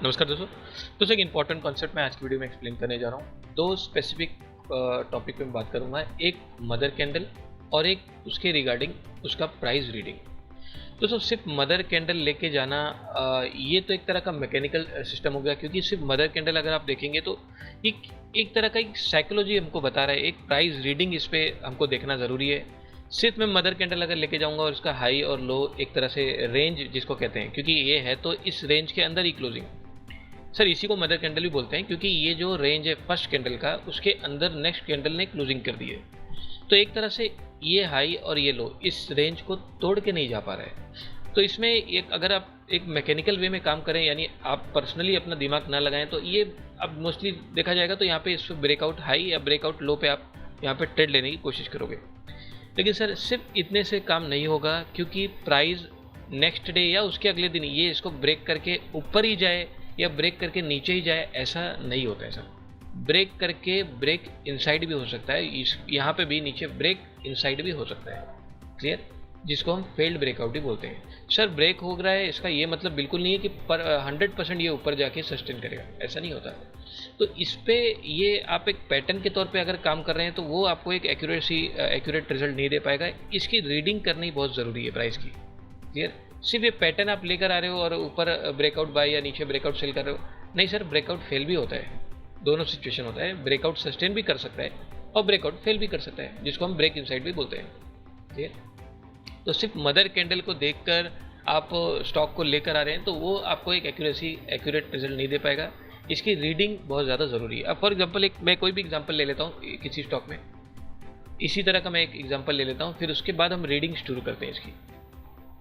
नमस्कार दोस्तों एक इंपॉर्टेंट कॉन्सेप्ट मैं आज की वीडियो में एक्सप्लेन करने जा रहा हूँ। दो स्पेसिफिक टॉपिक पे मैं बात करूँगा, एक मदर कैंडल और एक उसके रिगार्डिंग उसका प्राइस रीडिंग। दोस्तों सिर्फ मदर कैंडल लेके जाना ये तो एक तरह का मैकेनिकल सिस्टम हो गया, क्योंकि सिर्फ मदर कैंडल अगर आप देखेंगे तो एक तरह का एक साइकोलॉजी हमको बता रहा है, एक प्राइस रीडिंग इस पर हमको देखना ज़रूरी है। सिर्फ मैं मदर कैंडल अगर लेके जाऊंगा और उसका हाई और लो एक तरह से रेंज जिसको कहते हैं, क्योंकि ये है तो इस रेंज के अंदर ही क्लोजिंग, सर इसी को मदर कैंडल भी बोलते हैं, क्योंकि ये जो रेंज है फर्स्ट कैंडल का उसके अंदर नेक्स्ट कैंडल ने क्लोजिंग कर दी है। तो एक तरह से ये हाई और ये लो इस रेंज को तोड़ के नहीं जा पा रहा है। तो इसमें एक अगर आप एक मैकेनिकल वे में काम करें, यानी आप पर्सनली अपना दिमाग ना लगाएं, तो ये अब मोस्टली देखा जाएगा तो यहाँ पे इस ब्रेकआउट हाई या ब्रेकआउट लो पे आप यहाँ पे ट्रेड लेने की कोशिश करोगे। लेकिन सर सिर्फ इतने से काम नहीं होगा, क्योंकि प्राइस नेक्स्ट डे या उसके अगले दिन ये इसको ब्रेक करके ऊपर ही जाए या ब्रेक करके नीचे ही जाए, ऐसा नहीं होता है सर। ब्रेक करके ब्रेक इनसाइड भी हो सकता है, इस यहाँ पे भी नीचे ब्रेक इनसाइड भी हो सकता है, क्लियर, जिसको हम फेल्ड ब्रेकआउट ही बोलते हैं। सर ब्रेक हो रहा है इसका ये मतलब बिल्कुल नहीं है कि 100% ये ऊपर जाके सस्टेन करेगा, ऐसा नहीं होता। तो इस पे ये आप एक पैटर्न के तौर पे अगर काम कर रहे हैं तो वो आपको एक एक्यूरेट रिजल्ट नहीं दे पाएगा। इसकी रीडिंग करनी बहुत ज़रूरी है प्राइस की, क्लियर। सिर्फ ये पैटर्न आप लेकर आ रहे हो और ऊपर ब्रेकआउट बाय या नीचे ब्रेकआउट सेल कर रहे हो, नहीं सर, ब्रेकआउट फेल भी होता है, दोनों सिचुएशन होता है। ब्रेकआउट सस्टेन भी कर सकता है और ब्रेकआउट फेल भी कर सकता है, जिसको हम ब्रेक इनसाइड भी बोलते हैं, क्लियर। तो सिर्फ मदर कैंडल को देखकर आप स्टॉक को लेकर आ रहे हैं तो वो आपको एक एक्यूरेट रिजल्ट नहीं दे पाएगा। इसकी रीडिंग बहुत ज़्यादा ज़रूरी है। अब फॉर एग्जांपल मैं कोई भी एग्जांपल ले लेता हूँ किसी स्टॉक में, इसी तरह का मैं एक एग्जांपल ले लेता हूँ, फिर उसके बाद हम रीडिंग शुरू करते हैं इसकी।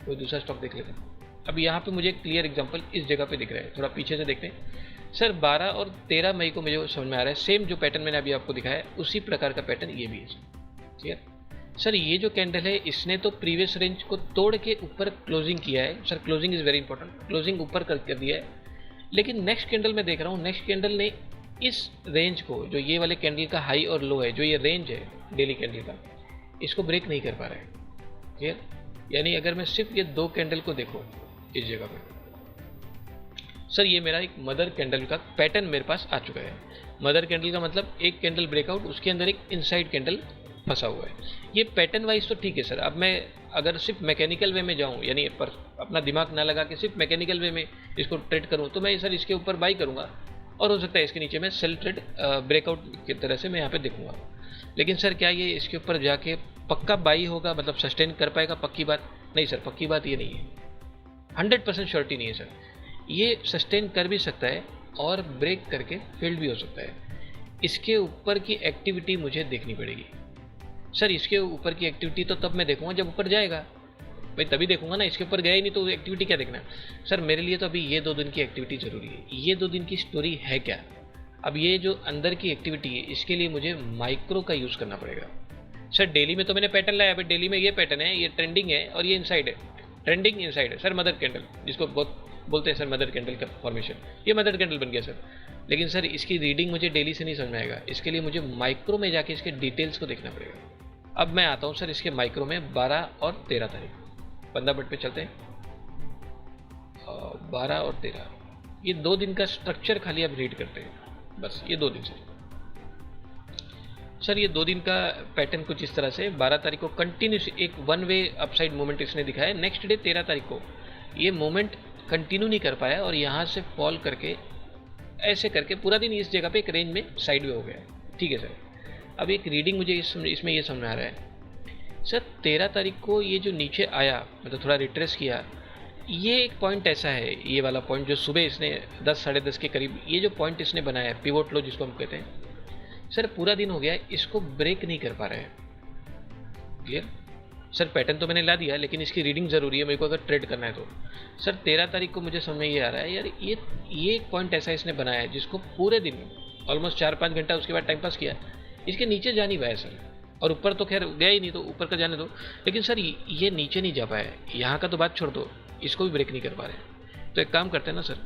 कोई दूसरा स्टॉक देख लेते हैं। अब यहाँ पे मुझे क्लियर एग्जांपल इस जगह पे दिख रहा है, थोड़ा पीछे से देखते हैं। सर 12 और 13 मई को मुझे समझ में आ रहा है, सेम जो पैटर्न मैंने अभी आपको दिखाया है उसी प्रकार का पैटर्न ये भी है, क्लियर। सर ये जो कैंडल है इसने तो प्रीवियस रेंज को तोड़ के ऊपर क्लोजिंग किया है। Sir closing is very important, closing ऊपर कर दिया है। लेकिन नेक्स्ट कैंडल में देख रहा हूँ, नेक्स्ट कैंडल ने इस रेंज को, जो ये वाले कैंडल का हाई और लो है, जो ये रेंज है डेली कैंडल का, इसको ब्रेक नहीं कर पा रहा है, क्लियर। यानी अगर मैं सिर्फ ये दो कैंडल को देखूँ इस जगह पे, सर ये मेरा एक मदर कैंडल का पैटर्न मेरे पास आ चुका है। मदर कैंडल का मतलब एक कैंडल ब्रेकआउट, उसके अंदर एक इनसाइड कैंडल फंसा हुआ है। ये पैटर्न वाइज तो ठीक है सर। अब मैं अगर सिर्फ मैकेनिकल वे में जाऊँ, यानी पर अपना दिमाग ना लगा के सिर्फ मैकेनिकल वे में इसको ट्रेड करूँ, तो मैं सर इसके ऊपर बाई करूँगा और हो सकता है इसके नीचे मैं सेल ट्रेड ब्रेकआउट की तरह से मैं यहाँ पे देखूँगा। लेकिन सर क्या ये इसके ऊपर जाके पक्का बाई होगा, मतलब सस्टेन कर पाएगा? पक्की बात नहीं सर, पक्की बात ये नहीं है, 100% श्योरिटी नहीं है सर। ये सस्टेन कर भी सकता है और ब्रेक करके फेल्ड भी हो सकता है। इसके ऊपर की एक्टिविटी मुझे देखनी पड़ेगी सर। इसके ऊपर की एक्टिविटी तो तब मैं देखूंगा जब ऊपर जाएगा, भाई तभी देखूंगा ना। इसके ऊपर गया ही नहीं तो एक्टिविटी क्या देखना है सर। मेरे लिए तो अभी ये 2 दिन की एक्टिविटी ज़रूरी है। ये 2 दिन की स्टोरी है क्या? अब ये जो अंदर की एक्टिविटी है इसके लिए मुझे माइक्रो का यूज़ करना पड़ेगा सर। डेली में तो मैंने पैटर्न लाया, भाई डेली में ये पैटर्न है, ये ट्रेंडिंग है और ये इनसाइड है, ट्रेंडिंग इनसाइड है सर। मदर कैंडल जिसको बहुत बोलते हैं सर, मदर कैंडल का फॉर्मेशन, ये मदर कैंडल बन गया सर। लेकिन सर इसकी रीडिंग मुझे डेली से नहीं समझ में आएगा, इसके लिए मुझे माइक्रो में जाके इसके डिटेल्स को देखना पड़ेगा। अब मैं आता हूँ सर इसके माइक्रो में 12 और 13 तारीख, 15 मिनट पे चलते हैं। 12 और 13 ये 2 दिन का स्ट्रक्चर खाली आप रीड करते हैं, बस ये 2 दिन से सर। ये 2 दिन का पैटर्न कुछ इस तरह से, 12 तारीख को कंटिन्यूस एक वन वे अपसाइड मूवमेंट इसने दिखाया। नेक्स्ट डे 13 तारीख को ये मूवमेंट कंटिन्यू नहीं कर पाया और यहाँ से फॉल करके ऐसे करके पूरा दिन इस जगह पे एक रेंज में साइड वे हो गया, ठीक है सर। अब एक रीडिंग मुझे इसमें ये समझ में आ रहा है सर, 13 तारीख को ये जो नीचे आया, मतलब थोड़ा रिट्रेस किया, ये एक पॉइंट ऐसा है, ये वाला पॉइंट जो सुबह इसने 10 साढ़े 10 के करीब ये जो पॉइंट इसने बनाया है, पिवोट लो जिसको हम कहते हैं सर, पूरा दिन हो गया इसको ब्रेक नहीं कर पा रहा है, क्लियर सर। पैटर्न तो मैंने ला दिया, लेकिन इसकी रीडिंग ज़रूरी है मेरे को अगर ट्रेड करना है तो सर। 13 तारीख को मुझे समझ में ये आ रहा है यार, ये एक पॉइंट ऐसा इसने बनाया है जिसको पूरे दिन ऑलमोस्ट 4-5 घंटा उसके बाद टाइम पास किया, इसके नीचे जा नहीं पाया सर। और ऊपर तो खैर गया ही नहीं, तो ऊपर का जाने दो, लेकिन सर ये नीचे नहीं जा पाया, यहाँ का तो बात छोड़ दो, इसको भी ब्रेक नहीं कर पा रहे। तो एक काम करते हैं ना सर,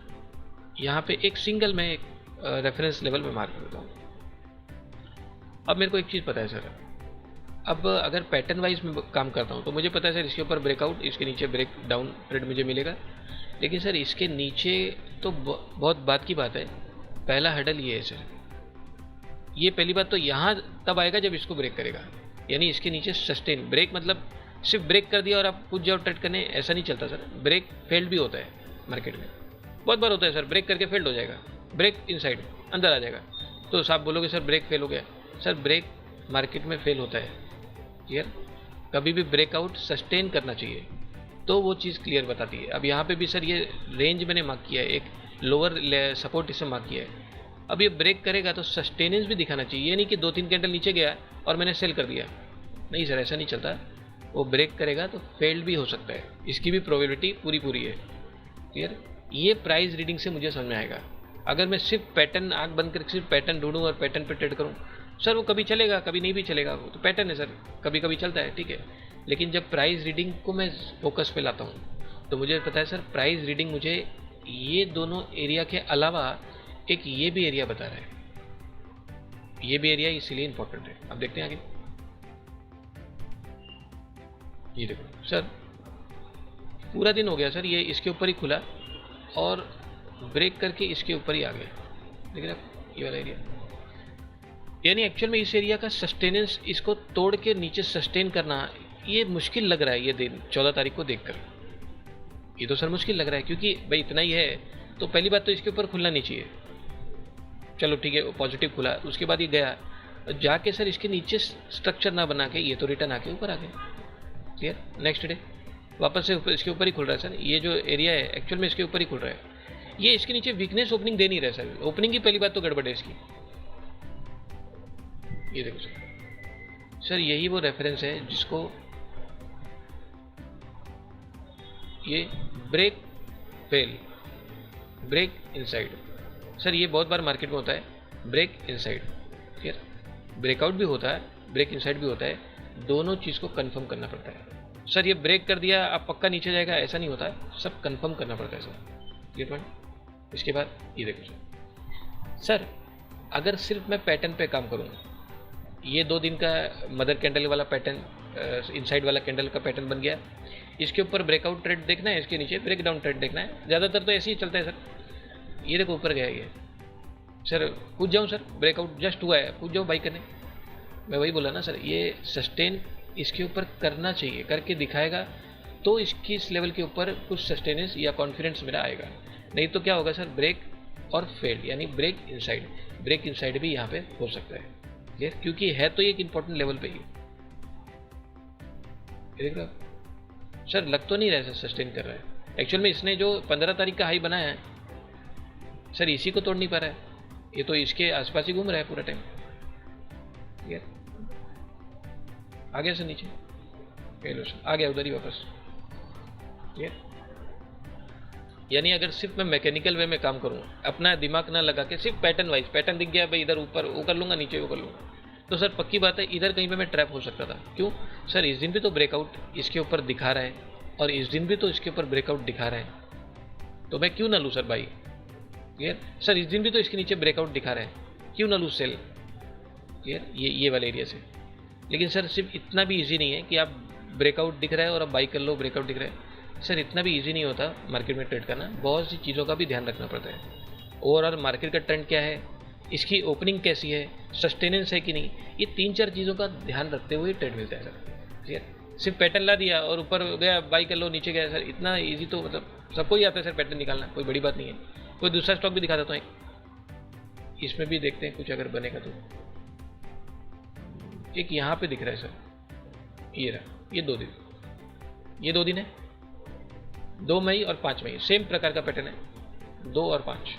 यहाँ पे एक सिंगल मैं एक रेफरेंस लेवल में मार्क करता हूँ। अब मेरे को एक चीज़ पता है सर, अब अगर पैटर्न वाइज में काम करता हूँ तो मुझे पता है सर इसके ऊपर ब्रेकआउट, इसके नीचे ब्रेक डाउन ट्रेड मुझे मिलेगा। लेकिन सर इसके नीचे तो बहुत बात की बात है, पहला हर्डल ये है सर। ये पहली बात तो यहाँ तब आएगा जब इसको ब्रेक करेगा, यानी इसके नीचे सस्टेन। ब्रेक मतलब सिर्फ ब्रेक कर दिया और आप कूद जाओ ट्रेड करने, ऐसा नहीं चलता सर। ब्रेक फेल्ड भी होता है मार्केट में, बहुत बार होता है सर। ब्रेक करके फेल्ड हो जाएगा, ब्रेक इनसाइड अंदर आ जाएगा, तो आप बोलोगे सर ब्रेक फेल हो गया। सर ब्रेक मार्केट में फेल होता है, क्लियर। कभी भी ब्रेकआउट सस्टेन करना चाहिए, तो वो चीज़ क्लियर बताती है। अब यहाँ पे भी सर ये रेंज मैंने मार्क किया है, एक लोअर सपोर्ट इसे मार्क किया है। अब ये ब्रेक करेगा तो सस्टेनेंस भी दिखाना चाहिए, ये नहीं कि 2-3 कैंडल नीचे गया और मैंने सेल कर दिया। नहीं सर, ऐसा नहीं चलता। वो ब्रेक करेगा तो फेल्ड भी हो सकता है, इसकी भी प्रोबेबिलिटी पूरी है, क्लियर। ये प्राइस रीडिंग से मुझे समझ में आएगा। अगर मैं सिर्फ पैटर्न, आंख बंद करके सिर्फ पैटर्न ढूंढूं और पैटर्न पे ट्रेड करूं, सर वो कभी चलेगा कभी नहीं भी चलेगा, वो तो पैटर्न है सर, कभी कभी चलता है, ठीक है। लेकिन जब प्राइस रीडिंग को मैं फोकस पे लाता हूँ तो मुझे पता है सर प्राइस रीडिंग मुझे ये दोनों एरिया के अलावा एक ये भी एरिया बता रहा है। ये भी एरिया इसलिए इंपॉर्टेंट है। अब देखते हैं आगे। ये देखो सर, पूरा दिन हो गया सर, ये इसके ऊपर ही खुला और ब्रेक करके इसके ऊपर ही आ गया। देखिए आप ये वाला एरिया, यानी एक्चुअल में इस एरिया का सस्टेनेंस, इसको तोड़ के नीचे सस्टेन करना ये मुश्किल लग रहा है। ये दिन 14 तारीख को देखकर ये तो सर मुश्किल लग रहा है, क्योंकि भाई इतना ही है तो पहली बात तो इसके ऊपर खुलना नहीं चाहिए। चलो ठीक है, पॉजिटिव खुला, उसके बाद ये गया जाके सर इसके नीचे स्ट्रक्चर ना बना के ये तो रिटर्न आके ऊपर आ गया, क्लियर। नेक्स्ट डे वापस से इसके ऊपर ही खुल रहा है सर। ये जो एरिया है एक्चुअल में इसके ऊपर ही खुल रहा है। ये इसके नीचे वीकनेस ओपनिंग दे नहीं रहा सर। ओपनिंग की पहली बात तो गड़बड़ है इसकी। ये देखो सर, यही वो रेफरेंस है जिसको ये break fail, break inside. Sir ये बहुत बार मार्केट में होता है, ब्रेक इनसाइड, क्लियर। ब्रेकआउट भी होता है, ब्रेक इनसाइड भी होता है, दोनों चीज़ को कंफर्म करना पड़ता है। सर ये ब्रेक कर दिया आप पक्का नीचे जाएगा, ऐसा नहीं होता है, सब कंफर्म करना पड़ता है सर, क्लियर पॉइंट। इसके बाद ये देखो सर, अगर सिर्फ मैं पैटर्न पे काम करूँ, ये 2 दिन का मदर कैंडल वाला पैटर्न, इनसाइड वाला कैंडल का पैटर्न बन गया, इसके ऊपर ब्रेकआउट ट्रेड देखना है, इसके नीचे ब्रेक डाउन ट्रेड देखना है। ज़्यादातर तो ऐसे ही चलता है सर। ये देखो ऊपर गया ये सर, कूद जाऊँ सर, ब्रेकआउट जस्ट हुआ है, कूद जाऊँ बाई करने। मैं वही बोला ना सर, ये सस्टेन इसके ऊपर करना चाहिए, करके दिखाएगा तो इसकी इस लेवल के ऊपर कुछ सस्टेनेंस या कॉन्फिडेंस मेरा आएगा। नहीं तो क्या होगा सर, ब्रेक और फेल्ड, यानी ब्रेक इनसाइड। ब्रेक इनसाइड भी यहाँ पे हो सकता है, क्लियर, क्योंकि है तो एक इंपॉर्टेंट लेवल पे ही। देख रहे हो सर, लग तो नहीं रहा है सस्टेन कर रहा है। एक्चुअल में इसने जो 15 तारीख का हाई बनाया है सर, इसी को तोड़ नहीं पा रहा है, ये तो इसके आसपास ही घूम रहा है पूरा टाइम, क्लियर। आ गया सर नीचे, लो सर आ गया उधर ही वापस, क्लियर। यानी अगर सिर्फ मैं मैकेनिकल वे में काम करूँ, अपना दिमाग ना लगा के सिर्फ पैटर्न वाइज, पैटर्न दिख गया भाई इधर ऊपर वो कर लूँगा, नीचे वो कर लूँगा, तो सर पक्की बात है इधर कहीं पे मैं ट्रैप हो सकता था। क्यों सर, इस दिन भी तो ब्रेकआउट इसके ऊपर दिखा रहा है और इस दिन भी तो इसके ऊपर ब्रेकआउट दिखा रहा है, तो मैं क्यों ना लूँ सर भाई, क्लियर। सर इस दिन भी तो इसके नीचे ब्रेकआउट दिखा रहा है, क्यों ना लूँ सेल, क्लियर। ये वाले एरिया से। लेकिन सर सिर्फ इतना भी ईजी नहीं है कि आप ब्रेकआउट दिख रहा है और आप बाई कर लो, ब्रेकआउट दिख रहा है। सर इतना भी ईजी नहीं होता मार्केट में ट्रेड करना, बहुत सी चीज़ों का भी ध्यान रखना पड़ता है। ओवरऑल मार्केट का ट्रेंड क्या है, इसकी ओपनिंग कैसी है, सस्टेनेंस है कि नहीं, ये 3-4 चीज़ों का ध्यान रखते हुए ट्रेड मिलता है सर, क्लियर। सिर्फ पैटर्न ला दिया और ऊपर गया बाई कर लो, नीचे गया, सर इतना ईजी तो मतलब सबको ही आता है सर पैटर्न निकालना, कोई बड़ी बात नहीं है। कोई दूसरा स्टॉक भी दिखा देता हूँ, इसमें भी देखते हैं कुछ अगर बनेगा तो। एक यहाँ पे दिख रहा है सर, ये रहा, ये 2 दिन, ये 2 दिन है, 2 मई और 5 मई, सेम प्रकार का पैटर्न है, 2 और 5।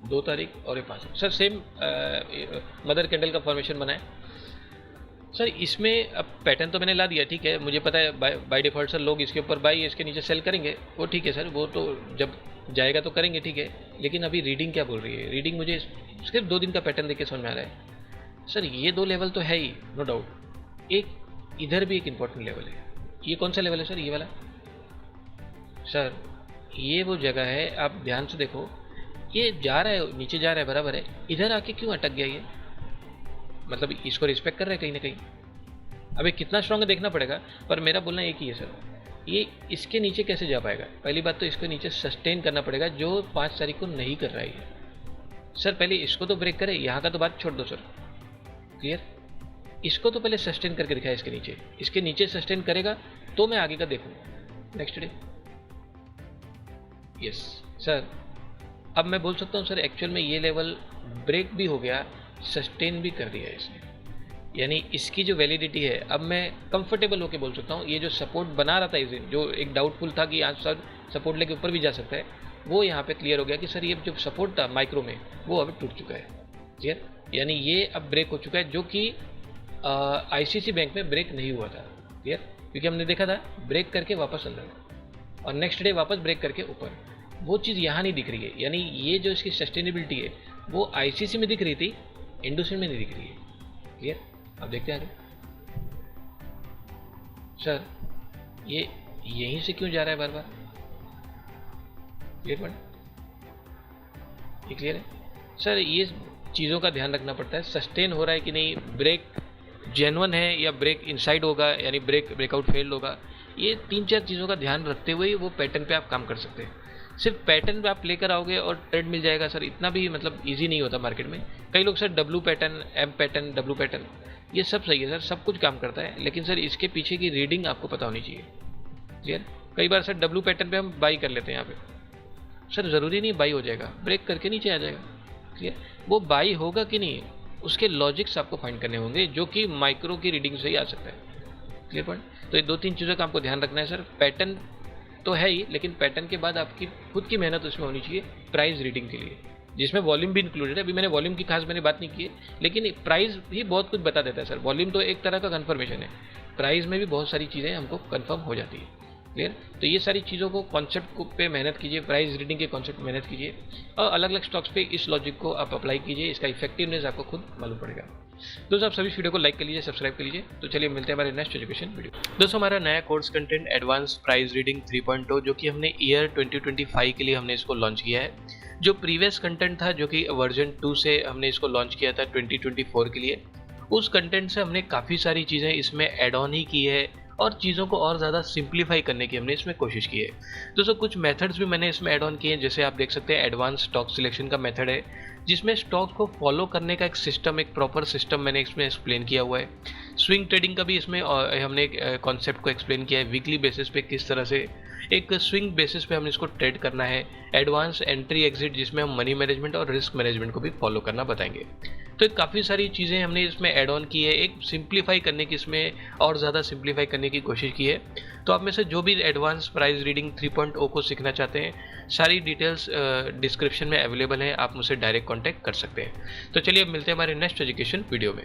दो तारीख और ये 5 सर, सेम मदर कैंडल का फॉर्मेशन बना है सर। इसमें अब पैटर्न तो मैंने ला दिया, ठीक है, मुझे पता है बाय डिफॉल्ट सर लोग इसके ऊपर बाई, इसके नीचे सेल करेंगे, वो ठीक है सर, वो तो जब जाएगा तो करेंगे, ठीक है। लेकिन अभी रीडिंग क्या बोल रही है, रीडिंग मुझे सिर्फ 2 दिन का पैटर्न देख के समझ में आ रहा है सर। ये 2 लेवल तो है ही, नो डाउट। एक इधर भी एक इंपॉर्टेंट लेवल है, ये कौन सा लेवल है सर, ये वाला सर। ये वो जगह है, आप ध्यान से देखो, ये जा रहा है नीचे जा रहा है बराबर है, इधर आके क्यों अटक गया ये, मतलब इसको रिस्पेक्ट कर रहा है कहीं ना कहीं। अभी कितना स्ट्रॉन्ग है देखना पड़ेगा, पर मेरा बोलना एक ही है सर, ये इसके नीचे कैसे जा पाएगा। पहली बात तो इसको नीचे सस्टेन करना पड़ेगा, जो 5 तारीख को नहीं कर रहा है सर। पहले इसको तो ब्रेक करे, यहाँ का तो बात छोड़ दो सर, क्लियर। इसको तो पहले सस्टेन करके दिखाया, इसके नीचे सस्टेन करेगा तो मैं आगे का देखूंगा नेक्स्ट डे। यस सर, अब मैं बोल सकता हूँ सर एक्चुअल में ये लेवल ब्रेक भी हो गया, सस्टेन भी कर दिया है इसने, यानी इसकी जो वैलिडिटी है अब मैं कंफर्टेबल होकर बोल सकता हूँ। ये जो सपोर्ट बना रहा था इस दिन, जो एक डाउटफुल था कि आज सर सपोर्ट लेके ऊपर भी जा सकता है, वो यहाँ पे क्लियर हो गया कि सर ये जो सपोर्ट था माइक्रो में वो अब टूट चुका है, क्लियर। यानी ये अब ब्रेक हो चुका है, जो कि आईसीसी बैंक में ब्रेक नहीं हुआ था, क्लियर। क्योंकि हमने देखा था ब्रेक करके वापस अंदर और नेक्स्ट डे वापस ब्रेक करके ऊपर, वो चीज़ यहाँ नहीं दिख रही है। यानी ये जो इसकी सस्टेनेबिलिटी है वो आईसीसी में दिख रही थी, इंडोसिन में नहीं दिख रही है, क्लियर। अब देखते हैं आगे सर, ये यहीं से क्यों जा रहा है बार बार, क्लियर। ये क्लियर है सर, ये चीज़ों का ध्यान रखना पड़ता है, सस्टेन हो रहा है कि नहीं, ब्रेक जेन्युइन है या ब्रेक इनसाइड होगा, यानी ब्रेकआउट फेल होगा। ये 3-4 चीज़ों का ध्यान रखते हुए वो पैटर्न पे आप काम कर सकते हैं। सिर्फ पैटर्न पे आप लेकर आओगे और ट्रेड मिल जाएगा सर, इतना भी मतलब इजी नहीं होता मार्केट में। कई लोग sir W pattern, M pattern, W pattern, ये सब सही है सर, सब कुछ काम करता है, लेकिन सर इसके पीछे की रीडिंग आपको पता होनी चाहिए, क्लियर। कई बार सर डब्लू पैटर्न पे हम बाई कर लेते हैं, यहाँ पे सर ज़रूरी नहीं बाई हो जाएगा, ब्रेक करके नीचे आ जाएगा, क्लियर। वो बाई होगा कि नहीं, उसके लॉजिक्स आपको फाइंड करने होंगे, जो कि माइक्रो की रीडिंग से ही आ सकता है, क्लियर पॉइंट। तो ये 2-3 चीज़ों का आपको ध्यान रखना है सर। पैटर्न तो है ही, लेकिन पैटर्न के बाद आपकी खुद की मेहनत उसमें होनी चाहिए प्राइस रीडिंग के लिए, जिसमें वॉल्यूम भी इंक्लूडेड है। अभी मैंने वॉल्यूम की खास बात नहीं की है, लेकिन प्राइस भी बहुत कुछ बता देता है सर। वॉल्यूम तो एक तरह का कन्फर्मेशन है, प्राइस में भी बहुत सारी चीज़ें हमको कन्फर्म हो जाती है, क्लियर। तो ये सारी चीज़ों को कॉन्सेप्ट पे मेहनत कीजिए, प्राइस रीडिंग के कॉन्सेप्ट पे मेहनत कीजिए, और अलग अलग स्टॉक्स पे इस लॉजिक को आप अप्लाई कीजिए, इसका इफेक्टिवनेस आपको खुद मालूम पड़ेगा। दोस्तों आप सभी इस वीडियो को लाइक कर लीजिए, सब्सक्राइब कर लीजिए। तो चलिए मिलते हैं हमारे नेक्स्ट एजुकेशन वीडियो। दोस्तों हमारा नया course content advance price reading 3.0, जो कि हमने ईयर 2025 के लिए हमने इसको लॉन्च किया है। जो प्रीवियस कंटेंट था, जो कि वर्जन 2 से हमने इसको लॉन्च किया था 2024 के लिए, उस कंटेंट से हमने काफ़ी सारी चीज़ें इसमें एड ऑन ही की है और चीज़ों को और ज़्यादा सिंप्लीफाई करने की हमने इसमें कोशिश की है। दोस्तों कुछ मेथड्स भी मैंने इसमें ऐड ऑन किए हैं, जैसे आप देख सकते हैं एडवांस स्टॉक सिलेक्शन का मेथड है, जिसमें स्टॉक को फॉलो करने का एक सिस्टम, एक प्रॉपर सिस्टम मैंने इसमें एक्सप्लेन किया हुआ है। स्विंग ट्रेडिंग का भी इसमें हमने एक कॉन्सेप्ट को एक्सप्लेन किया है, वीकली बेसिस पे किस तरह से एक स्विंग बेसिस पे हमने इसको ट्रेड करना है। एडवांस एंट्री एग्जिट, जिसमें हम मनी मैनेजमेंट और रिस्क मैनेजमेंट को भी फॉलो करना बताएंगे। तो काफ़ी सारी चीज़ें हमने इसमें ऐड ऑन की है, एक सिंप्लीफाई करने की, इसमें और ज़्यादा सिंप्लीफाई करने की कोशिश की है। तो आप में से जो भी एडवांस प्राइस रीडिंग 3.0 को सीखना चाहते हैं, सारी डिटेल्स डिस्क्रिप्शन में अवेलेबल है, आप मुझसे डायरेक्ट कॉन्टैक्ट कर सकते हैं। तो चलिए अब मिलते हैं हमारे नेक्स्ट एजुकेशन वीडियो में।